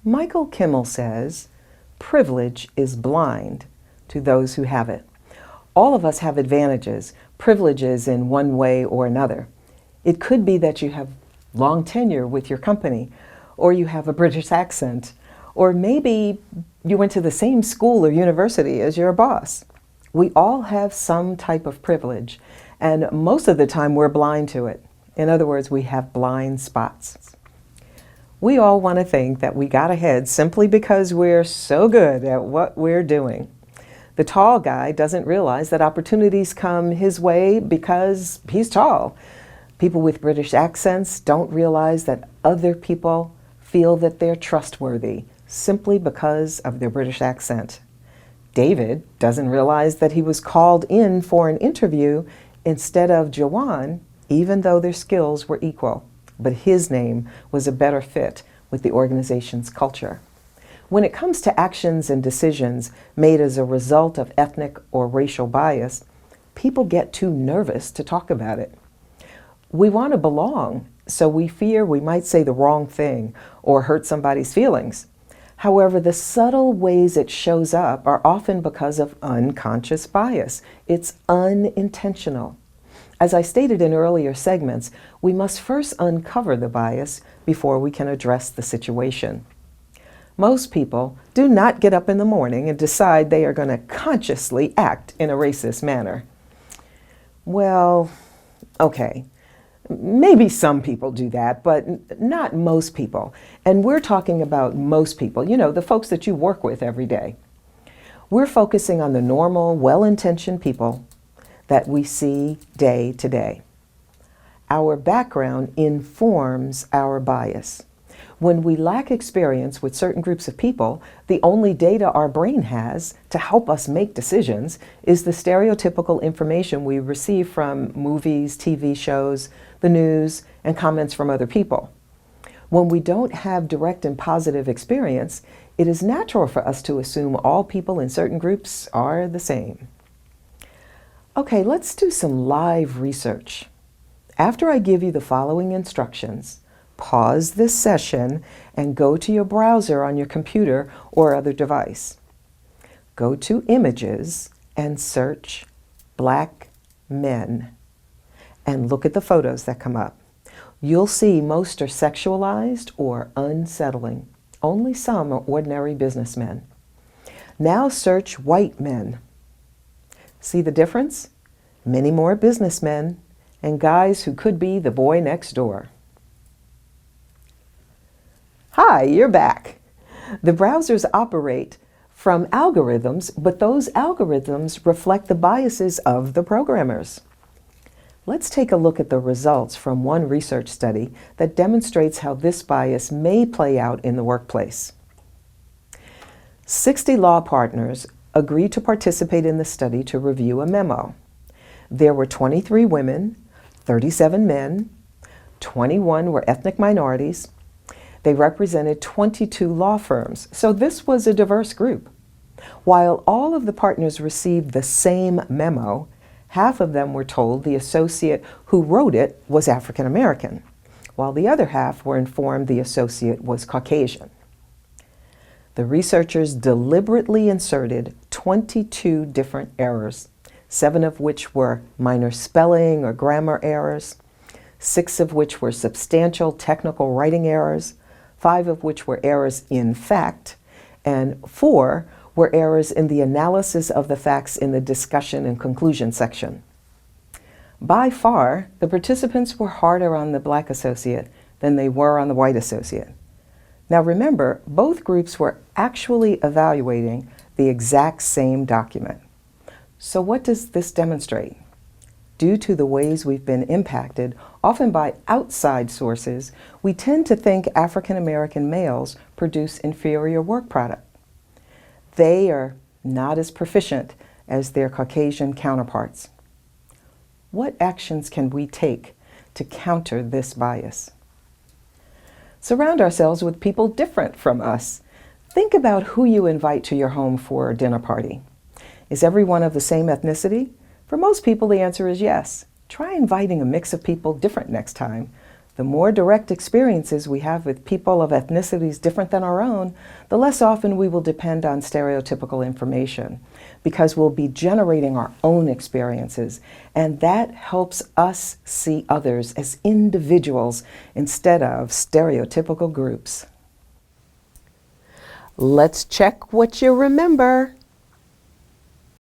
Michael Kimmel says, privilege is blind to those who have it. All of us have advantages, privileges in one way or another. It could be that you have long tenure with your company, or you have a British accent, or maybe you went to the same school or university as your boss. We all have some type of privilege, and most of the time we're blind to it. In other words, we have blind spots. We all want to think that we got ahead simply because we're so good at what we're doing. The tall guy doesn't realize that opportunities come his way because he's tall. People with British accents don't realize that other people feel that they're trustworthy simply because of their British accent. David doesn't realize that he was called in for an interview instead of Joanne, even though their skills were equal. But his name was a better fit with the organization's culture. When it comes to actions and decisions made as a result of ethnic or racial bias, people get too nervous to talk about it. We want to belong, so we fear we might say the wrong thing or hurt somebody's feelings. However, the subtle ways it shows up are often because of unconscious bias. It's unintentional. As I stated in earlier segments, we must first uncover the bias before we can address the situation. Most people do not get up in the morning and decide they are going to consciously act in a racist manner. Well, okay, maybe some people do that, but not most people. And we're talking about most people, you know, the folks that you work with every day. We're focusing on the normal, well-intentioned people that we see day to day. Our background informs our bias. When we lack experience with certain groups of people, the only data our brain has to help us make decisions is the stereotypical information we receive from movies, TV shows, the news, and comments from other people. When we don't have direct and positive experience, it is natural for us to assume all people in certain groups are the same. Okay, let's do some live research. After I give you the following instructions, pause this session and go to your browser on your computer or other device. Go to Images and search Black men and look at the photos that come up. You'll see most are sexualized or unsettling. Only some are ordinary businessmen. Now search white men. See the difference? Many more businessmen and guys who could be the boy next door. Hi, you're back. The browsers operate from algorithms, but those algorithms reflect the biases of the programmers. Let's take a look at the results from one research study that demonstrates how this bias may play out in the workplace. 60 law partners agreed to participate in the study to review a memo. There were 23 women, 37 men, 21 were ethnic minorities. They represented 22 law firms, so this was a diverse group. While all of the partners received the same memo, half of them were told the associate who wrote it was African American, while the other half were informed the associate was Caucasian. The researchers deliberately inserted 22 different errors, 7 of which were minor spelling or grammar errors, 6 of which were substantial technical writing errors, 5 of which were errors in fact, and 4 were errors in the analysis of the facts in the discussion and conclusion section. By far, the participants were harder on the black associate than they were on the white associate. Now remember, both groups were actually evaluating the exact same document. So what does this demonstrate? Due to the ways we've been impacted, often by outside sources, we tend to think African American males produce inferior work product. They are not as proficient as their Caucasian counterparts. What actions can we take to counter this bias? Surround ourselves with people different from us. Think about who you invite to your home for a dinner party. Is everyone of the same ethnicity? For most people, the answer is yes. Try inviting a mix of people different next time. The more direct experiences we have with people of ethnicities different than our own, the less often we will depend on stereotypical information, because we'll be generating our own experiences, and that helps us see others as individuals instead of stereotypical groups. Let's check what you remember.